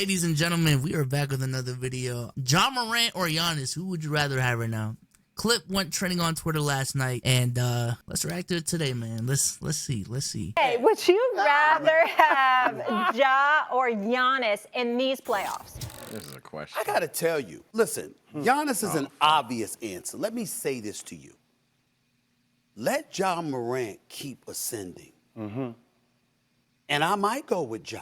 Ladies and gentlemen, we are back with another video. Ja Morant or Giannis, who would you rather have right now? Clip went trending on Twitter last night, and let's react to it today, man. Let's see. Hey, would you rather have Ja or Giannis in these playoffs? This is a question. I gotta tell you, listen, Giannis is an obvious answer. Let me say this to you. Let Ja Morant keep ascending. And I might go with Ja.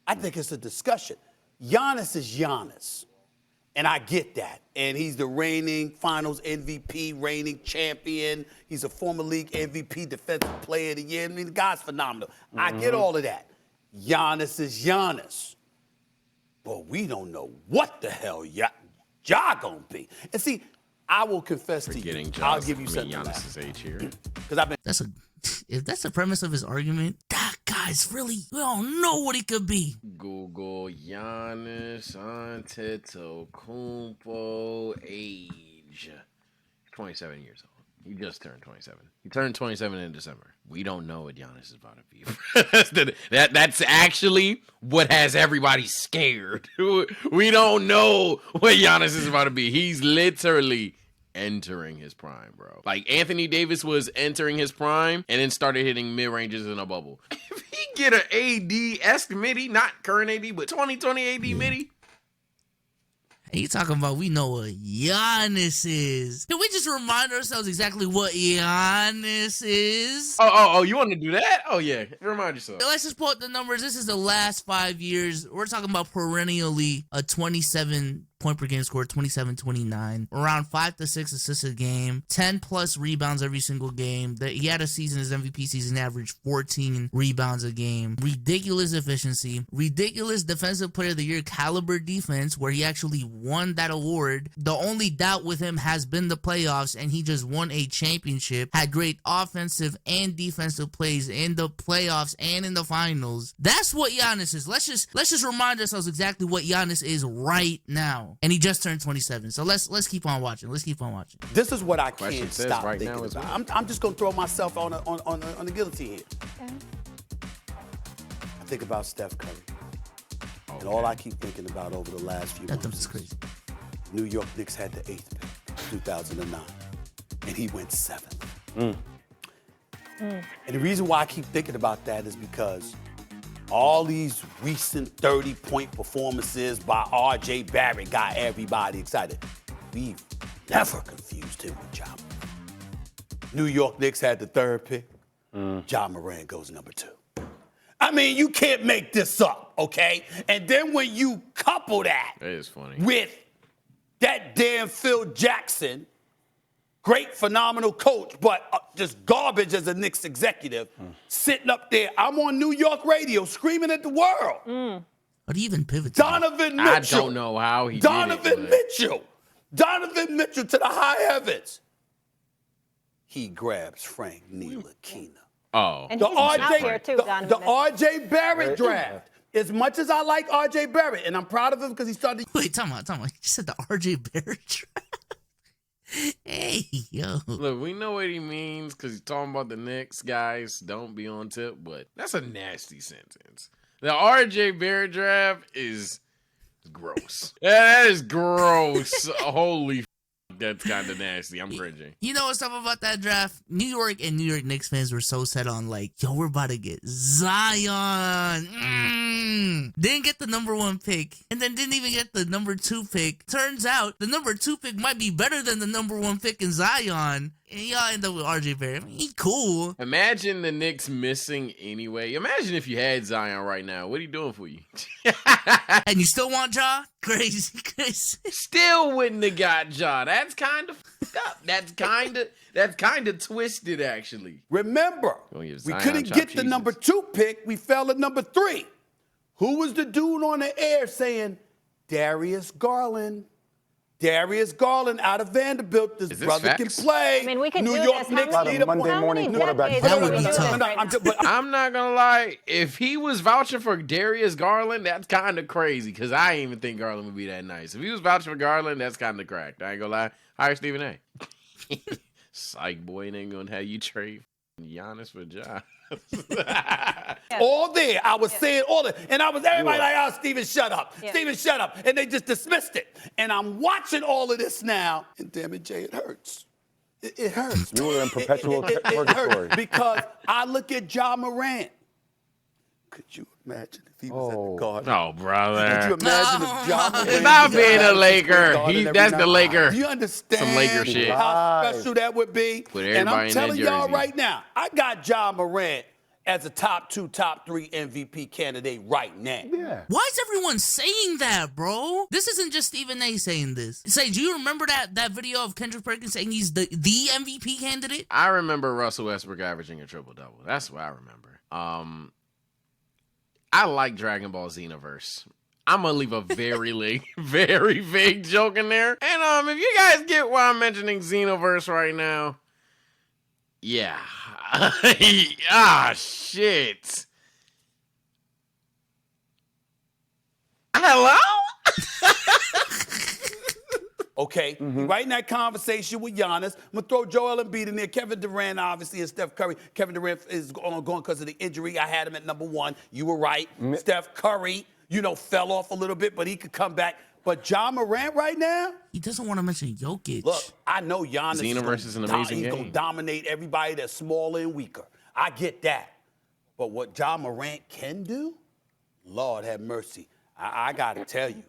I think it's a discussion. Giannis is Giannis. And I get that. And he's the reigning finals MVP, reigning champion. He's a former league MVP, defensive player of the year. I mean, the guy's phenomenal. I get all of that. Giannis is Giannis. But we don't know what the hell Ja gonna be. And see, I will confess to you. I'll give you something. Giannis's age here. Because I've been. If that's the premise of his argument, that guy's really, we don't know what he could be. Google Giannis Antetokounmpo age. 27 years old. He just turned 27. He turned 27 in December. We don't know what Giannis is about to be. That's actually what has everybody scared. We don't know what Giannis is about to be. He's literally entering his prime, bro. Like Anthony Davis was entering his prime and then started hitting mid-ranges in a bubble. If he get an AD-esque midi, not current AD, but 2020 AD midi. And you talking about we know what Giannis is. Can we just remind ourselves exactly what Giannis is? Oh, you want to do that? Oh, yeah. Remind yourself. Let's just pull up the numbers. This is the last 5 years. We're talking about perennially a 27 point per game score, 27-29, around 5 to 6 assists a game, 10 plus rebounds every single game. He had a season, his MVP season, averaged 14 rebounds a game. Ridiculous efficiency, ridiculous defensive player of the year caliber defense, where he actually won that award. The only doubt with him has been the playoffs, and he just won a championship. Had great offensive and defensive plays in the playoffs and in the finals. That's what Giannis is. Let's just remind ourselves exactly what Giannis is right now. And he just turned 27. So let's keep on watching. This is what I can't says stop right thinking now is about. I'm just gonna throw myself on the guillotine here. Okay. I think about Steph Curry. And all I keep thinking about over the last few months That's crazy. New York Knicks had the 8th pick, 2009, and he went 7th. And the reason why I keep thinking about that is because all these recent 30-point performances by R.J. Barrett got everybody excited. We've never confused him with Ja Morant. New York Knicks had the 3rd pick. Ja Morant goes number 2. I mean, you can't make this up, okay? And then when you couple that is funny with that damn Phil Jackson, great, phenomenal coach, but just garbage as a Knicks executive, sitting up there. I'm on New York radio screaming at the world. But he even pivoted. Donovan Mitchell. I don't know how he Donovan did it. Donovan Mitchell to the high heavens. He grabs Frank Ntilikina. Oh. And The he's out here RJ, too, the Donovan. R.J. Barrett draft. As much as I like R.J. Barrett, and I'm proud of him because he started. Wait, time out. You said the R.J. Barrett draft? Hey, yo. Look, we know what he means because he's talking about the Knicks guys. Don't be on tip, but that's a nasty sentence. The RJ Barrett draft is gross. That is gross. Holy f***, that's kind of nasty. I'm cringing. You know what's up about that draft? New York and New York Knicks fans were so set on like, yo, we're about to get Zion. Didn't get the number 1 pick, and then didn't even get the number 2 pick. Turns out the number 2 pick might be better than the number 1 pick in Zion. And y'all end up with RJ Barrett. I mean, he cool. Imagine the Knicks missing anyway. Imagine if you had Zion right now. What are he doing for you? And you still want Ja? Crazy. Still wouldn't have got Ja. That's kind of up. That's kind of twisted, actually. Remember, we couldn't get the number 2 pick. We fell at number 3. Who was the dude on the air saying, Darius Garland? Darius Garland out of Vanderbilt. This brother facts? Can play. I mean, we could New do York this. Knicks How need many a Monday morning quarterback. decades That are would we be doing tough. this right now? I'm not gonna lie. If he was vouching for Darius Garland, that's kind of crazy. Cause I ain't even think Garland would be that nice. If he was vouching for Garland, that's kind of cracked. I ain't gonna lie. Hire Stephen A. Psych boy, ain't gonna have you trade Giannis for Ja. All there. I was saying all that. And everybody like, oh, Steven, shut up. Yeah. Steven, shut up. And they just dismissed it. And I'm watching all of this now. And damn it, Jay, it hurts. It hurts. You were in perpetual it purgatory. hurts because I look at Ja Morant. Could you imagine if he was at the Garden? Oh, brother. Could you imagine if Ja Morant Not was being at a the Laker. Garden every That's the night? Laker. Do you understand Some Laker shit. how special that would be? With And everybody I'm in telling their y'all jersey. right now, I got Ja Morant as a top 2, top 3 MVP candidate right now. Yeah. Why is everyone saying that, bro? This isn't just Stephen A saying this. Say, do you remember that video of Kendrick Perkins saying he's the MVP candidate? I remember Russell Westbrook averaging a triple-double. That's what I remember. I like Dragon Ball Xenoverse. I'm gonna leave a very very vague joke in there. And if you guys get why I'm mentioning Xenoverse right now, yeah. Shit. Hello? Okay, right in that conversation with Giannis, I'm going to throw Joel Embiid in there. Kevin Durant, obviously, and Steph Curry. Kevin Durant is going because of the injury. I had him at number 1. You were right. Steph Curry, fell off a little bit, but he could come back. But Ja Morant right now? He doesn't want to mention Jokic. Look, I know Giannis Xenoverse is an amazing he's game. going to dominate everybody that's smaller and weaker. I get that. But what Ja Morant can do, Lord have mercy. I got to tell you.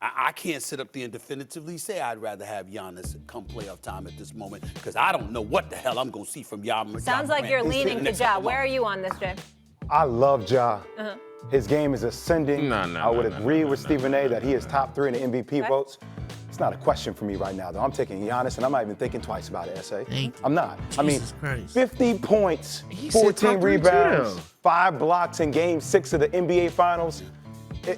I can't sit up there and definitively say I'd rather have Giannis come playoff time at this moment because I don't know what the hell I'm going to see from Ja Morant. Sounds like you're leaning to Ja. Where are you on this, Jay? I love Ja. His game is ascending. I would agree with Stephen A. that he is top 3 in the MVP votes. It's not a question for me right now, though. I'm taking Giannis, and I'm not even thinking twice about it, S.A. Thank you. I'm not. Jesus Christ. 50 points, He said 14 top 3 rebounds, too. 5 blocks in Game 6 of the NBA Finals.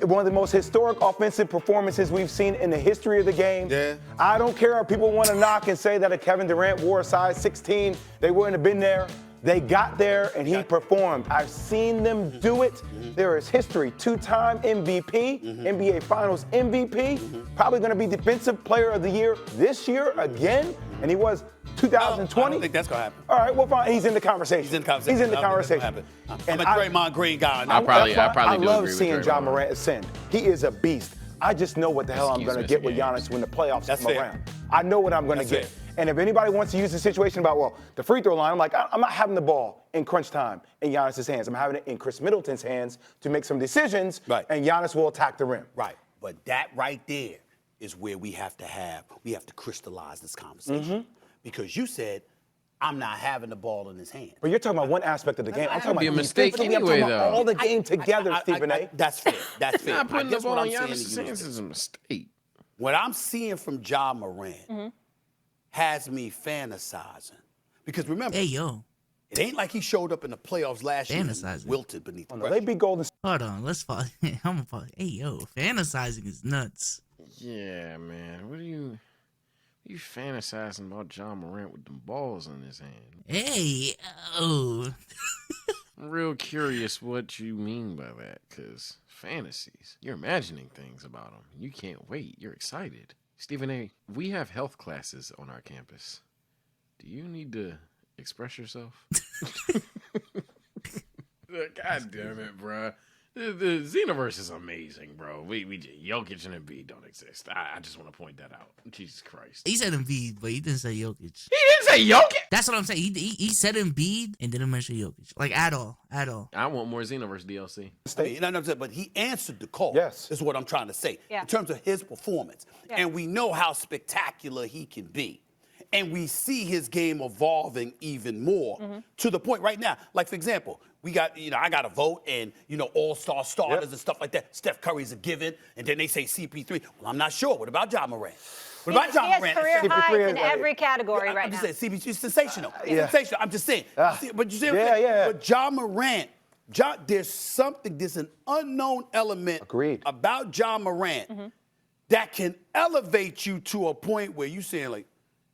One of the most historic offensive performances we've seen in the history of the game. Yeah. I don't care if people want to knock and say that if Kevin Durant wore a size 16, they wouldn't have been there. They got there and he performed. I've seen them do it. There is history. 2-time MVP, NBA Finals MVP, probably going to be Defensive Player of the Year this year again, and he was 2020. I don't think that's going to happen. All right, well, fine. He's in the conversation. He's in the conversation. He's in the I don't think conversation. that's gonna happen. I'm a Draymond Green guy. I probably I do love agree with seeing Draymond. Ja Morant ascend. He is a beast. I just know what the hell I'm Excuse going to me, get with Mr. Giannis when the playoffs That's come fair. around. I know what I'm going to That's get. fair. And if anybody wants to use the situation about, well, the free throw line, I'm like, I'm not having the ball in crunch time in Giannis' hands. I'm having it in Chris Middleton's hands to make some decisions, and Giannis will attack the rim. Right. But that right there is where we have to crystallize this conversation. Because you said, I'm not having the ball in his hand. But you're talking about one aspect of the game. I'm talking be about a mistake defensively. I'm anyway, talking about though. all the game together, Stephen A. That's fair. That's fair. Not putting I the guess ball what in I'm saying to Giannis' you hands is is a mistake. what I'm seeing from Ja Morant has me fantasizing. Because remember, Hey, yo. it ain't like he showed up in the playoffs last year and Fantasizing. wilted beneath the No, pressure. they beat Golden State. Hold on. Let's follow. I'm gonna follow. Hey, yo. Fantasizing is nuts. Yeah, man. What are you fantasizing about John Morant with them balls in his hand? Hey, oh. I'm real curious what you mean by that, because fantasies, you're imagining things about them. You can't wait. You're excited. Stephen A., we have health classes on our campus. Do you need to express yourself? God damn it, bro. The Xenoverse is amazing, bro. We Jokic and Embiid don't exist. I just want to point that out. Jesus Christ. He said Embiid, but he didn't say Jokic. He didn't say Jokic. That's what I'm saying. He said Embiid and didn't mention Jokic. Like, at all. I want more Xenoverse DLC. I mean, you know what I'm saying? But he answered the call. Yes. Is what I'm trying to say. Yeah. In terms of his performance. Yeah. And we know how spectacular he can be. And we see his game evolving even more to the point right now. Like, for example, we got, I got a vote and, all-star starters and stuff like that. Steph Curry's a given. And then they say CP3. Well, I'm not sure. What about Ja Morant? What about Ja He has Morant? career CP3 highs in is- every category I'm right now. just saying, CP3 is sensational. It's Yeah. sensational. I'm just saying. But you see what I'm Yeah, saying? yeah. But Ja Morant, there's an unknown element Agreed. about Ja Morant that can elevate you to a point where you're saying, like,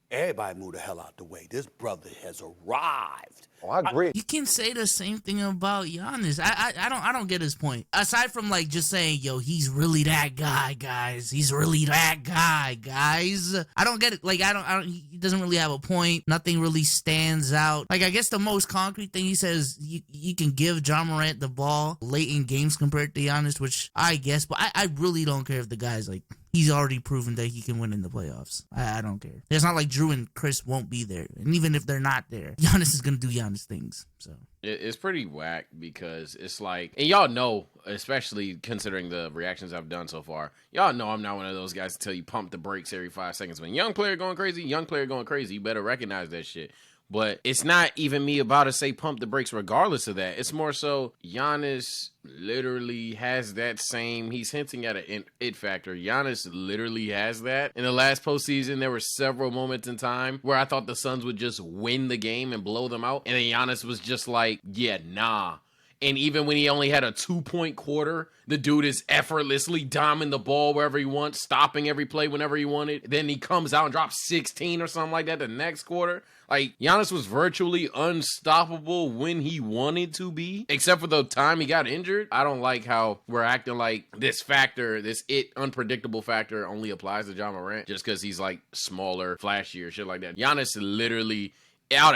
everybody move the hell out the way. This brother has arrived. Oh, I agree. You can say the same thing about Giannis. I don't get his point. Aside from like just saying, yo, he's really that guy, guys. He's really that guy, guys. I don't get it. Like I don't he doesn't really have a point. Nothing really stands out. Like I guess the most concrete thing he says, you can give John Morant the ball late in games compared to Giannis, which I guess, but I really don't care if the guy's like, he's already proven that he can win in the playoffs. I don't care. It's not like Drew and Chris won't be there. And even if they're not there, Giannis is going to do Giannis things. So it's pretty whack because it's like, and y'all know, especially considering the reactions I've done so far, y'all know I'm not one of those guys to tell you pump the brakes every 5 seconds. When young player going crazy, you better recognize that shit. But it's not even me about to say pump the brakes regardless of that. It's more so Giannis literally has that same, he's hinting at an it factor. Giannis literally has that. In the last postseason, there were several moments in time where I thought the Suns would just win the game and blow them out. And then Giannis was just like, yeah, nah. And even when he only had a 2-point quarter, the dude is effortlessly doming the ball wherever he wants, stopping every play whenever he wanted. Then he comes out and drops 16 or something like that the next quarter. Like, Giannis was virtually unstoppable when he wanted to be, except for the time he got injured. I don't like how we're acting like this factor, this unpredictable factor only applies to John Morant just because he's, like, smaller, flashier, shit like that. Giannis literally, out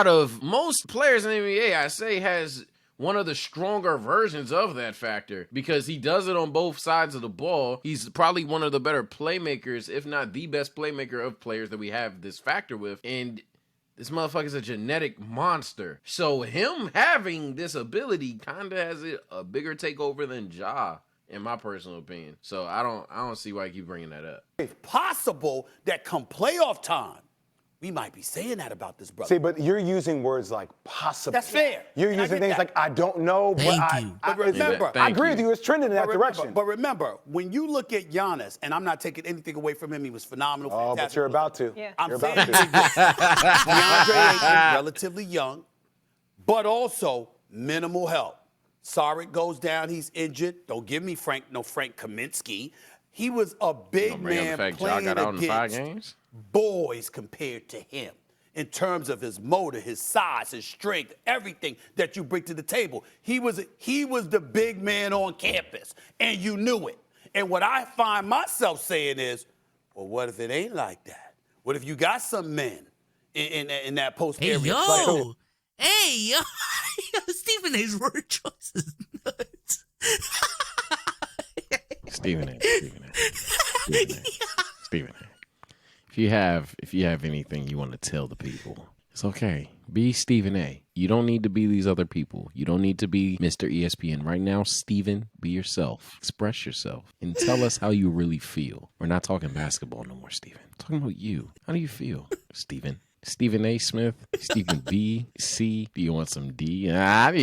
of most players in the NBA, I say has one of the stronger versions of that factor because he does it on both sides of the ball. He's probably one of the better playmakers, if not the best playmaker of players that we have this factor with. And this motherfucker's a genetic monster. So him having this ability kind of has a bigger takeover than Ja, in my personal opinion. So I don't see why you keep bringing that up. It's possible that come playoff time, we might be saying that about this brother. See, but you're using words like possible. That's fair. You're And I using get things that. like I don't know, But remember, I agree with you. It's trending in that direction. But remember, when you look at Giannis, and I'm not taking anything away from him, he was phenomenal. Oh, but fantastic. you're about to. Yeah. I'm You're saying about to. DeAndre Ayton, relatively young, but also minimal help. Saric goes down, he's injured. Don't give me Frank Kaminsky. He was a big Bring up man the fact Ja playing got out in 5 against games. boys compared to him in terms of his motor, his size, his strength, everything that you bring to the table. He was the big man on campus, and you knew it. And what I find myself saying is, well, what if it ain't like that? What if you got some men in that post hey, area? yo. Hey, yo. Stephen A's word choice is nuts. Stephen A. If you have anything you want to tell the people, it's okay. Be Stephen A. You don't need to be these other people. You don't need to be Mr. ESPN. Right now, Stephen, be yourself. Express yourself. And tell us how you really feel. We're not talking basketball no more, Stephen. We're talking about you. How do you feel, Stephen? Stephen A. Smith, Stephen B. C. Do you want some D? I'm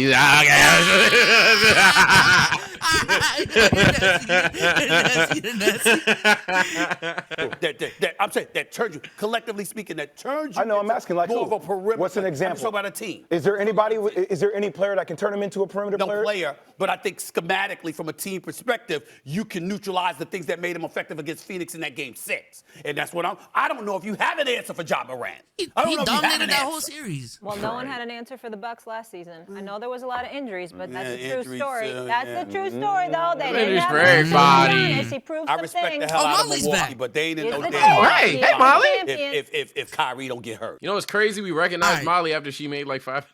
saying that turns you, collectively speaking, that turns you. I know. I'm asking like more who? of a perimeter. What's an I'm example? talking about a team. Is there any player that can turn him into a perimeter No player? player, but I think schematically, from a team perspective, you can neutralize the things that made him effective against Phoenix in that game 6. And that's what I don't know if you have an answer for Ja Morant. I don't He know if you have dominated an that answer. whole series. Well, no one had an answer for the Bucks last season. I know there was a lot of injuries, but that's a Yeah, true injuries, story. yeah. That's a true story, though. They Injuries didn't have for an answer for everybody. Giannis. He proved I some respect things. the hell out of Molly's Milwaukee, back. but they ain't in He's no the damn champion. Hey, He's hey, the Molly. champion. if Kyrie don't get hurt. You know what's crazy? We recognized All right. Molly after she made like 5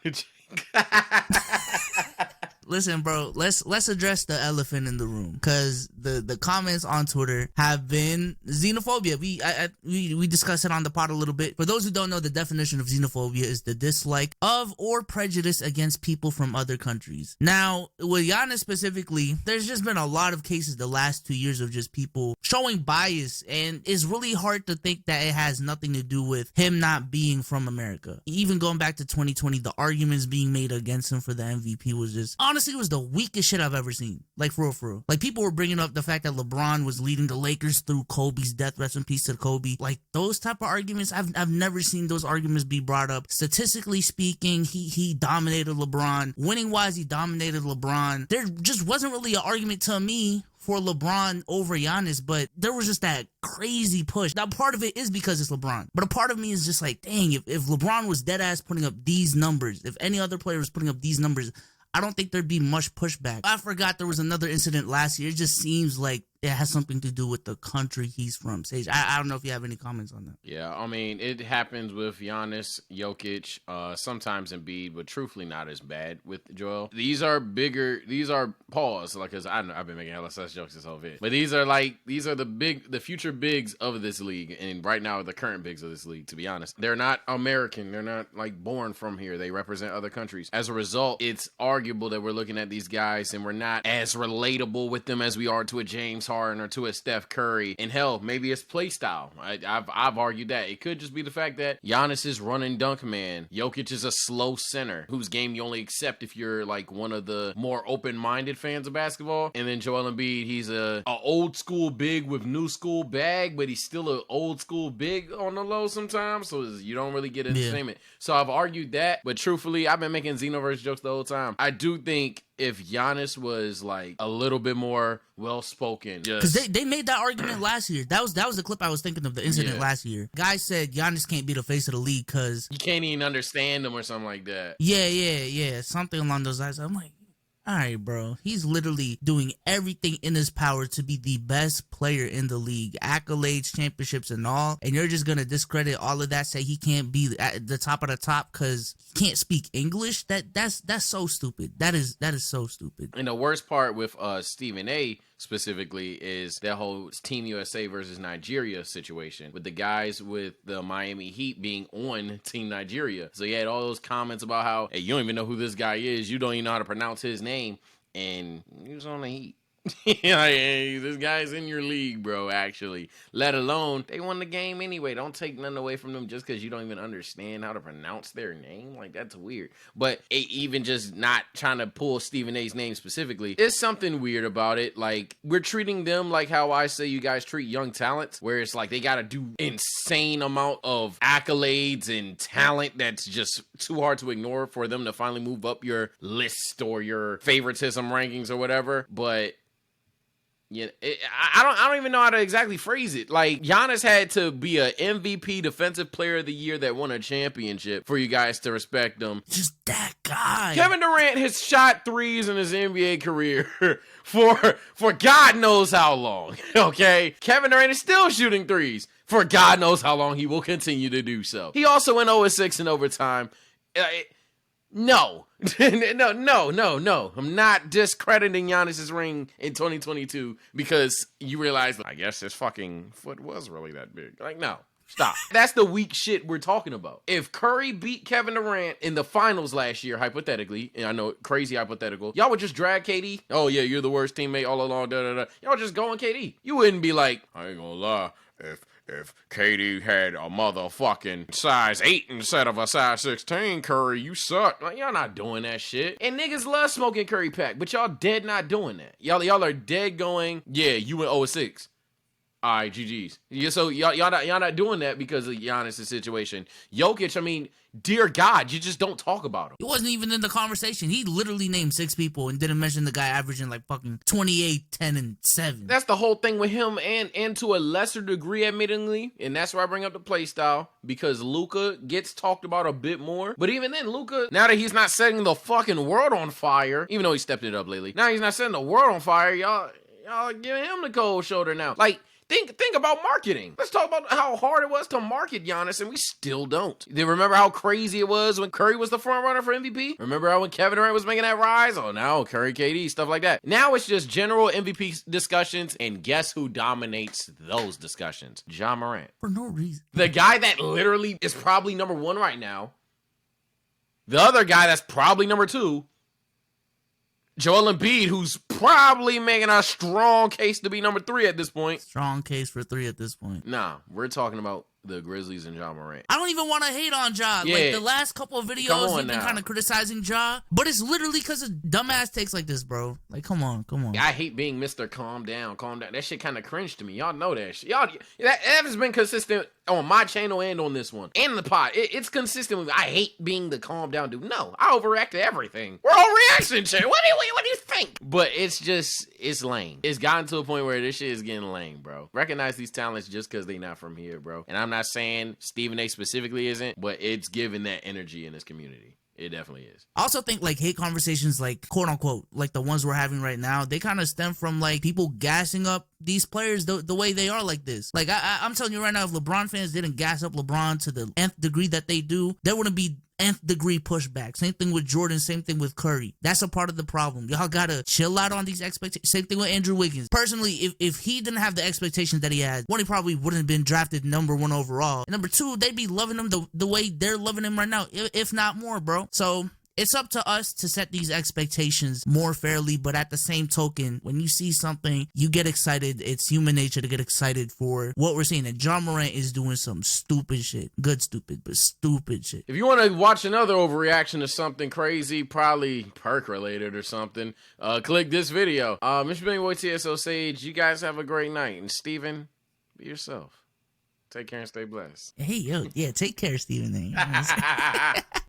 Listen, bro, let's address the elephant in the room, because the comments on Twitter have been xenophobia. We discussed it on the pod a little bit. For those who don't know, the definition of xenophobia is the dislike of or prejudice against people from other countries. Now, with Giannis specifically, there's just been a lot of cases the last 2 years of just people showing bias, and it's really hard to think that it has nothing to do with him not being from America. Even going back to 2020, the arguments being made against him for the MVP was just honestly honestly, it was the weakest shit I've ever seen. Like, for real, for real. Like, people were bringing up the fact that LeBron was leading the Lakers through Kobe's death. Rest in peace to Kobe. Like, those type of arguments, I've never seen those arguments be brought up. Statistically speaking, he dominated LeBron. Winning-wise, he dominated LeBron. There just wasn't really an argument to me for LeBron over Giannis, but there was just that crazy push. Now, part of it is because it's LeBron, but a part of me is just like, dang, if LeBron was dead ass putting up these numbers, if any other player was putting up these numbers, I don't think there'd be much pushback. I forgot there was another incident last year. It just seems like it has something to do with the country he's from. Sage, I don't know if you have any comments on that. Yeah, I mean, it happens with Giannis, Jokic, sometimes Embiid, but truthfully not as bad with Joel. These are pause, like, cause I've been making hella such jokes this whole vid. But these are the future bigs of this league, and right now the current bigs of this league, to be honest. They're not American, they're not like born from here. They represent other countries. As a result, it's arguable that we're looking at these guys and we're not as relatable with them as we are to a James Harden or to a Steph Curry. And hell, maybe it's play style. I've argued that. It could just be the fact that Giannis is run and dunk man. Jokic is a slow center whose game you only accept if you're like one of the more open-minded fans of basketball. And then Joel Embiid, he's a old school big with new school bag, but he's still an old school big on the low sometimes. So you don't really get entertainment. Yeah. So I've argued that, but truthfully, I've been making Xenoverse jokes the whole time. I do think if Giannis was like a little bit more well-spoken, because they made that argument last year. That was the clip I was thinking of, the incident last year. Guy said Giannis can't be the face of the league because you can't even understand him or something like that. Yeah, something along those lines. I'm like, all right, bro. He's literally doing everything in his power to be the best player in the league, accolades, championships, and all. And you're just gonna discredit all of that, say he can't be at the top of the top because he can't speak English. That's so stupid. That is so stupid. And the worst part with Stephen A. specifically is that whole Team USA versus Nigeria situation with the guys with the Miami Heat being on Team Nigeria. So he had all those comments about how, hey, you don't even know who this guy is. You don't even know how to pronounce his name. And he was on the Heat. Like, hey, this guy's in your league, bro, actually. Let alone, they won the game anyway. Don't take nothing away from them just because you don't even understand how to pronounce their name. Like, that's weird. But even just not trying to pull Stephen A's name specifically, there's something weird about it. Like, we're treating them like how I say you guys treat young talents, where it's like they got to do insane amount of accolades and talent that's just too hard to ignore for them to finally move up your list or your favoritism rankings or whatever. But yeah, I don't even know how to exactly phrase it. Like, Giannis had to be a MVP Defensive Player of the Year that won a championship for you guys to respect him. Just that guy. Kevin Durant has shot threes in his NBA career for God knows how long. Okay, Kevin Durant is still shooting threes for God knows how long. He will continue to do so. He also went 0-6 in overtime. No. No. I'm not discrediting Giannis's ring in 2022 because you realize, I guess his fucking foot was really that big. Like, no. Stop. That's the weak shit we're talking about. If Curry beat Kevin Durant in the finals last year, hypothetically, and I know crazy hypothetical, y'all would just drag KD. Oh, yeah, you're the worst teammate all along. Y'all just go on KD. You wouldn't be like, I ain't gonna lie, if KD had a motherfucking size 8 instead of a size 16, Curry, you suck. Like, y'all not doing that shit. And niggas love smoking Curry pack, but y'all dead not doing that. Y'all are dead going, yeah, you went 0-6. All right, GG's. Yeah, so y'all not doing that because of Giannis' situation. Jokic, I mean, dear God, you just don't talk about him. He wasn't even in the conversation. He literally named 6 people and didn't mention the guy averaging like fucking 28, 10, and 7. That's the whole thing with him and to a lesser degree, admittedly, and that's why I bring up the play style, because Luka gets talked about a bit more. But even then, Luka, now that he's not setting the fucking world on fire, even though he stepped it up lately, now he's not setting the world on fire, y'all giving him the cold shoulder now. Like, Think about marketing. Let's talk about how hard it was to market Giannis, and we still don't. You remember how crazy it was when Curry was the front runner for MVP? Remember how when Kevin Durant was making that rise? Oh, now Curry, KD, stuff like that. Now it's just general MVP discussions, and guess who dominates those discussions? Ja Morant. For no reason. The guy that literally is probably number 1 right now. The other guy that's probably number 2. Joel Embiid, who's probably making a strong case to be number 3 at this point. Strong case for 3 at this point. Nah, we're talking about the Grizzlies and Ja Morant. I don't even want to hate on Ja. Yeah. Like, the last couple of Come videos, on you've been now. kind of criticizing Ja, but it's literally because of dumbass takes like this, bro. Like, come on. I hate being Mr. Calm down. That shit kind of cringe to me. Y'all know that shit. That has been consistent on my channel and on this one. And the pod. It's consistent with, I hate being the calm down dude. No, I overreact to everything. We're all reaction shit. What do you think? But it's lame. It's gotten to a point where this shit is getting lame, bro. Recognize these talents just because they not from here, bro. And I'm not saying Stephen A specifically isn't, but it's giving that energy in this community. It definitely is. I also think like hate conversations, like quote unquote, like the ones we're having right now, they kind of stem from like people gassing up these players the way they are like this. Like I'm telling you right now, if LeBron fans didn't gas up LeBron to the nth degree that they do, there wouldn't be nth degree pushback. Same thing with Jordan, same thing with Curry. That's a part of the problem. Y'all gotta chill out on these expectations. Same thing with Andrew Wiggins. Personally, if he didn't have the expectations that he had, one, he probably wouldn't have been drafted #1 overall. And #2, they'd be loving him the way they're loving him right now, if not more, bro. So it's up to us to set these expectations more fairly, but at the same token, when you see something, you get excited. It's human nature to get excited for what we're seeing. And Ja Morant is doing some stupid shit. Good stupid, but stupid shit. If you want to watch another overreaction to something crazy, probably perk related or something, click this video. Mr. Benny Boy TSO Sage, you guys have a great night. And Steven, be yourself. Take care and stay blessed. Hey, yo, yeah, take care, Stephen.